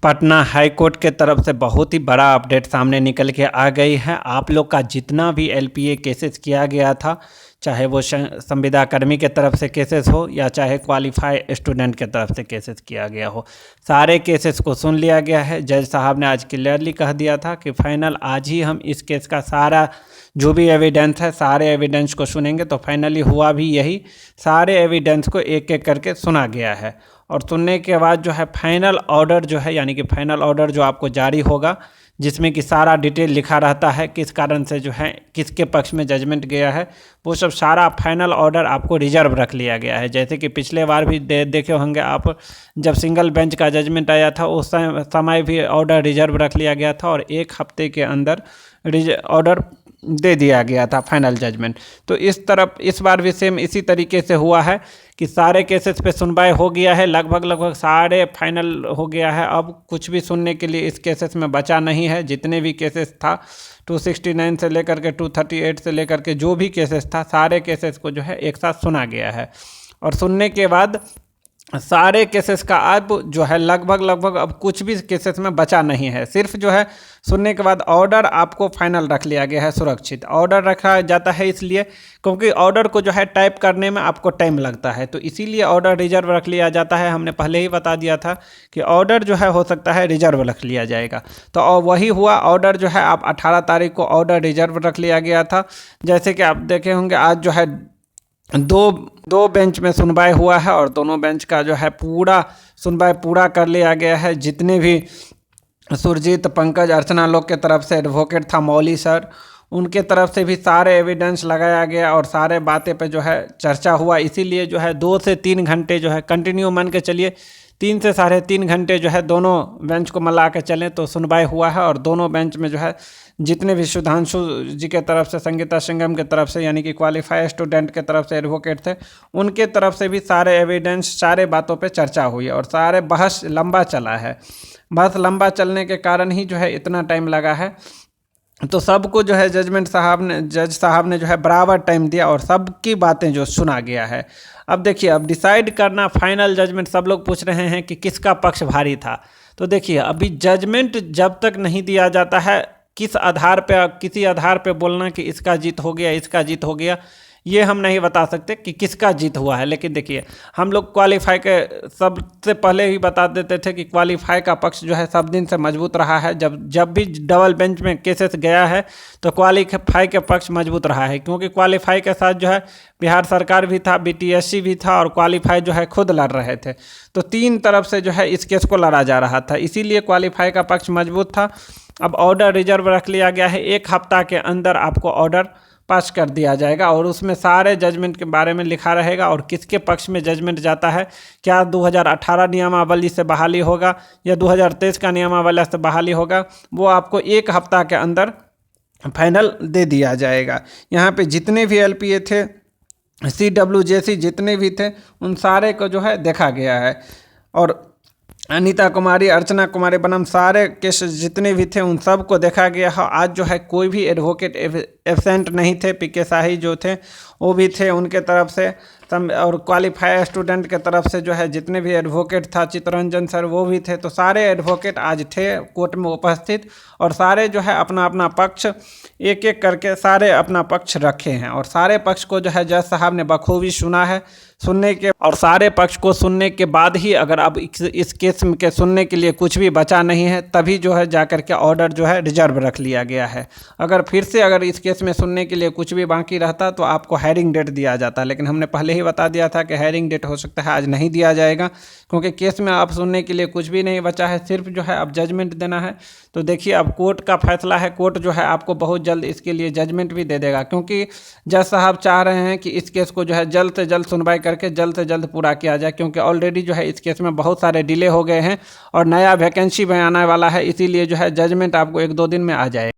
Patna high court के तरफ से बहुत ही बड़ा अपडेट सामने निकल के आ गई है। आप लोग का जितना भी एलपीए केसेस किया गया था, चाहे वो संविदा कर्मी के तरफ से केसेस हो या चाहे क्वालिफाई स्टूडेंट के तरफ से केसेस किया गया हो, सारे केसेस को सुन लिया गया है। जज साहब ने आज क्लियरली कह दिया था कि फाइनल आज ही हम इस केस का सारा जो भी एविडेंस है, सारे एविडेंस को सुनेंगे। तो फाइनली हुआ भी यही, सारे एविडेंस को एक एक करके सुना गया है और सुनने के बाद जो है फाइनल ऑर्डर जो है, यानी कि फाइनल ऑर्डर जो आपको जारी होगा, जिसमें कि सारा डिटेल लिखा रहता है, किस कारण से जो है किसके पक्ष में जजमेंट गया है, वो सब सारा फाइनल ऑर्डर आपको रिजर्व रख लिया गया है। जैसे कि पिछले बार भी देखे होंगे आप, जब सिंगल बेंच का जजमेंट आया था उस समय भी ऑर्डर रिजर्व रख लिया गया था और 1 हफ्ते के अंदर ऑर्डर दे दिया गया था फाइनल जजमेंट। तो इस बार भी सेम इसी तरीके से हुआ है कि सारे केसेस पे सुनवाई हो गया है, लगभग सारे फाइनल हो गया है। अब कुछ भी सुनने के लिए इस केसेस में बचा नहीं है। जितने भी केसेस था 269 से लेकर के 238 से लेकर के जो भी केसेस था, सारे केसेस को जो है एक साथ सुना गया है और सुनने के बाद सारे केसेस का अब जो है लगभग अब कुछ भी केसेस में बचा नहीं है। सिर्फ जो है सुनने के बाद ऑर्डर आपको फाइनल रख लिया गया है, सुरक्षित ऑर्डर रखा जाता है इसलिए क्योंकि ऑर्डर को जो है टाइप करने में आपको टाइम लगता है, तो इसीलिए ऑर्डर रिजर्व रख लिया जाता है। हमने पहले ही बता दिया था कि ऑर्डर जो है हो सकता है रिजर्व रख लिया जाएगा, तो वही हुआ। ऑर्डर जो है आप 18 तारीख को ऑर्डर रिजर्व रख लिया गया था। जैसे कि आप देखे होंगे आज जो है दो बेंच में सुनवाई हुआ है और दोनों बेंच का जो है पूरा सुनवाई पूरा कर लिया गया है। जितने भी सुरजीत, पंकज, अर्चना लोग के तरफ से एडवोकेट था मौली सर, उनके तरफ से भी सारे एविडेंस लगाया गया और सारे बातें पे जो है चर्चा हुआ। इसीलिए जो है 2 से 3 घंटे जो है कंटिन्यू मान के चलिए 3 से 3.5 घंटे जो है दोनों बेंच को मिला के चलें तो सुनवाई हुआ है। और दोनों बेंच में जो है जितने भी सुधांशु जी के तरफ से, संगीता संगम के तरफ से, यानी कि क्वालिफाई स्टूडेंट के तरफ से एडवोकेट थे, उनके तरफ से भी सारे एविडेंस, सारे बातों पे चर्चा हुई और सारे बहस लंबा चला है। बहस लंबा चलने के कारण ही जो है इतना टाइम लगा है। तो सबको जो है जज साहब ने जो है बराबर टाइम दिया और सबकी बातें जो सुना गया है। अब देखिए, अब डिसाइड करना फाइनल जजमेंट, सब लोग पूछ रहे हैं कि किसका पक्ष भारी था। तो देखिए, अभी जजमेंट जब तक नहीं दिया जाता है, किसी आधार पे बोलना कि इसका जीत हो गया, इसका जीत हो गया, ये हम नहीं बता सकते कि किसका जीत हुआ है। लेकिन देखिए, हम लोग क्वालिफाई के सबसे पहले ही बता देते थे कि क्वालिफाई का पक्ष जो है सब दिन से मजबूत रहा है। जब भी डबल बेंच में केसेस गया है तो क्वालिफाई के पक्ष मजबूत रहा है, क्योंकि क्वालिफाई के साथ जो है बिहार सरकार भी था, बीटीएससी भी था और क्वालिफाई जो है खुद लड़ रहे थे। तो 3 तरफ से जो है इस केस को लड़ा जा रहा था, इसीलिए क्वालिफाई का पक्ष मजबूत था। अब ऑर्डर रिजर्व रख लिया गया है, 1 हफ्ता के अंदर आपको ऑर्डर पास कर दिया जाएगा और उसमें सारे जजमेंट के बारे में लिखा रहेगा और किसके पक्ष में जजमेंट जाता है, क्या 2018 नियमावली से बहाली होगा या 2023 का नियमावली से बहाली होगा, वो आपको 1 हफ्ता के अंदर फाइनल दे दिया जाएगा। यहाँ पे जितने भी एलपीए थे, CWJC जितने भी थे, उन सारे को जो है देखा गया है और अनीता कुमारी, अर्चना कुमारी बनम, सारे केस जितने भी थे उन सब को देखा गया है। आज जो है कोई भी एडवोकेट एब्सेंट नहीं थे। पीके शाही जो थे वो भी थे उनके तरफ से, और क्वालिफाई स्टूडेंट के तरफ से जो है जितने भी एडवोकेट था, चित्तरंजन सर, वो भी थे। तो सारे एडवोकेट आज थे कोर्ट में उपस्थित और सारे जो है अपना अपना पक्ष एक एक करके सारे अपना पक्ष रखे हैं और सारे पक्ष को जो है जज साहब ने बखूबी सुना है। सारे पक्ष को सुनने के बाद ही अगर अब इस केस के सुनने के लिए कुछ भी बचा नहीं है, तभी जो है जाकर के ऑर्डर जो है रिजर्व रख लिया गया है। अगर इस केस में सुनने के लिए कुछ भी बाकी रहता तो आपको हेयरिंग डेट दिया जाता, लेकिन हमने पहले ही बता दिया था कि हेयरिंग डेट हो सकता है आज नहीं दिया जाएगा, क्योंकि केस में अब सुनने के लिए कुछ भी नहीं बचा है, सिर्फ जो है अब जजमेंट देना है। तो देखिए, अब कोर्ट का फैसला है, कोर्ट जो है आपको बहुत जल्द इसके लिए जजमेंट भी दे देगा, क्योंकि जज साहब चाह रहे हैं कि इस केस को जो है जल्द से जल्द सुनवाई करके जल्द से जल्द पूरा किया जाए, क्योंकि ऑलरेडी जो है इस केस में बहुत सारे डिले हो गए हैं और नया वैकेंसी भी आने वाला है। इसीलिए जो है जजमेंट आपको 1-2 दिन में आ जाएगा।